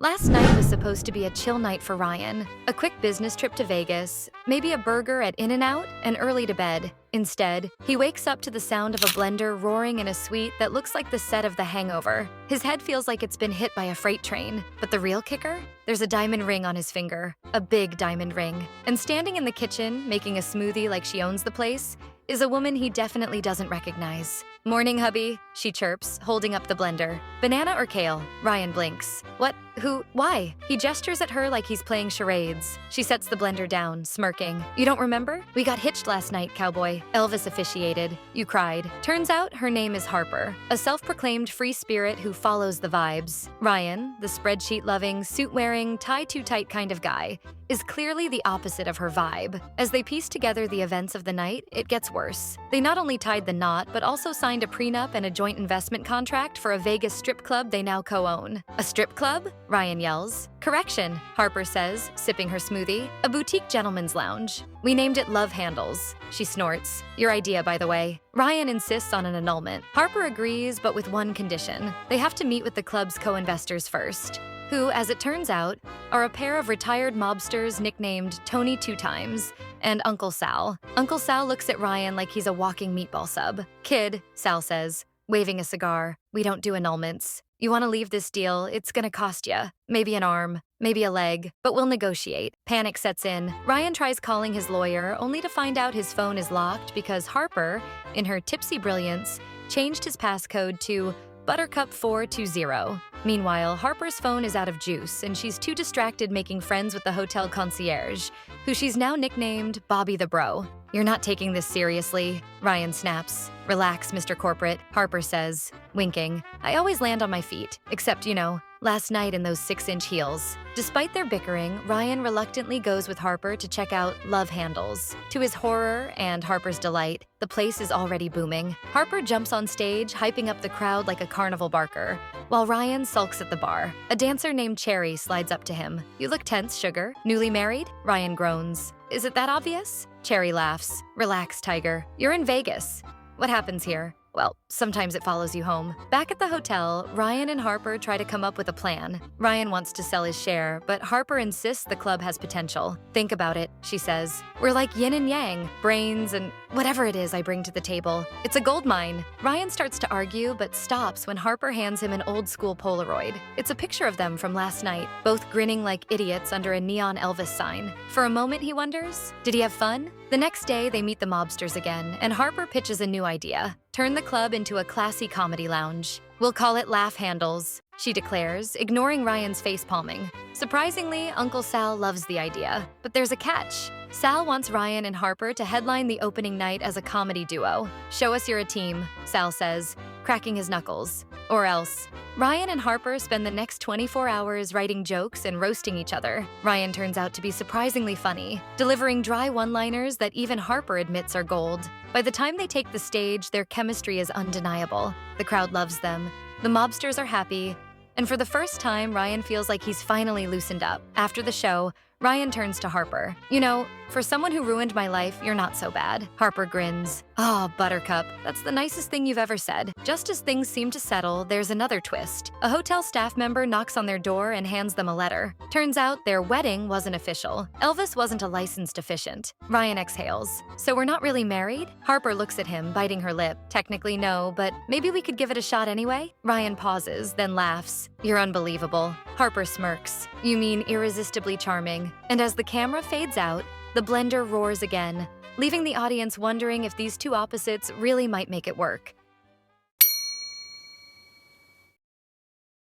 Last night was supposed to be a chill night for Ryan. A quick business trip to Vegas, maybe a burger at In-N-Out, and early to bed. Instead, he wakes up to the sound of a blender roaring in a suite that looks like the set of The Hangover. His head feels like it's been hit by a freight train. But the real kicker? There's a diamond ring on his finger. A big diamond ring. And standing in the kitchen, making a smoothie like she owns the place, is a woman he definitely doesn't recognize. "Morning, hubby," she chirps, holding up the blender. "Banana or kale?" Ryan blinks. "What? Who? Why?" He gestures at her like he's playing charades. She sets the blender down, smirking. "You don't remember? We got hitched last night, cowboy. Elvis officiated. You cried." Turns out her name is Harper, a self-proclaimed free spirit who follows the vibes. Ryan, the spreadsheet-loving, suit-wearing, tie-too-tight kind of guy, is clearly the opposite of her vibe. As they piece together the events of the night, it gets worse. They not only tied the knot, but also signed a prenup and a joint investment contract for a Vegas strip club they now co-own. "A strip club?" Ryan yells. "Correction," Harper says, sipping her smoothie. "A boutique gentleman's lounge. We named it Love Handles." She snorts. "Your idea, by the way." Ryan insists on an annulment. Harper agrees, but with one condition. They have to meet with the club's co-investors first, who, as it turns out, are a pair of retired mobsters nicknamed Tony Two Times and Uncle Sal. Uncle Sal looks at Ryan like he's a walking meatball sub. "Kid," Sal says, waving a cigar, "we don't do annulments. You want to leave this deal, it's gonna cost you. Maybe an arm, maybe a leg, but we'll negotiate." Panic sets in. Ryan tries calling his lawyer, only to find out his phone is locked because Harper, in her tipsy brilliance, changed his passcode to Buttercup 420. Meanwhile, Harper's phone is out of juice, and she's too distracted making friends with the hotel concierge, who she's now nicknamed Bobby the Bro. "You're not taking this seriously," Ryan snaps. "Relax, Mr. Corporate," Harper says, winking. "I always land on my feet, except, last night in those 6-inch heels." Despite their bickering, Ryan reluctantly goes with Harper to check out Love Handles. To his horror and Harper's delight, the place is already booming. Harper jumps on stage, hyping up the crowd like a carnival barker, while Ryan sulks at the bar. A dancer named Cherry slides up to him. "You look tense, sugar. Newly married?" Ryan groans. "Is it that obvious?" Cherry laughs. "Relax, Tiger. You're in Vegas. What happens here? Well, sometimes it follows you home." Back at the hotel, Ryan and Harper try to come up with a plan. Ryan wants to sell his share, but Harper insists the club has potential. "Think about it," she says. "We're like yin and yang, brains and whatever it is I bring to the table. It's a gold mine." Ryan starts to argue, but stops when Harper hands him an old-school Polaroid. It's a picture of them from last night, both grinning like idiots under a neon Elvis sign. For a moment, he wonders, did he have fun? The next day, they meet the mobsters again, and Harper pitches a new idea. Turn the club into a classy comedy lounge. "We'll call it Laugh Handles," she declares, ignoring Ryan's face-palming. Surprisingly, Uncle Sal loves the idea. But there's a catch. Sal wants Ryan and Harper to headline the opening night as a comedy duo. "Show us you're a team," Sal says, cracking his knuckles. Or else. Ryan and Harper spend the next 24 hours writing jokes and roasting each other. Ryan turns out to be surprisingly funny, delivering dry one-liners that even Harper admits are gold. By the time they take the stage, their chemistry is undeniable. The crowd loves them. The mobsters are happy. And for the first time, Ryan feels like he's finally loosened up. After the show, Ryan turns to Harper. "For someone who ruined my life, you're not so bad." Harper grins. "Oh, Buttercup, that's the nicest thing you've ever said." Just as things seem to settle, there's another twist. A hotel staff member knocks on their door and hands them a letter. Turns out their wedding wasn't official. Elvis wasn't a licensed officiant. Ryan exhales. "So we're not really married?" Harper looks at him, biting her lip. "Technically no, but maybe we could give it a shot anyway?" Ryan pauses, then laughs. "You're unbelievable." Harper smirks. "You mean irresistibly charming." And as the camera fades out, the blender roars again, leaving the audience wondering if these two opposites really might make it work.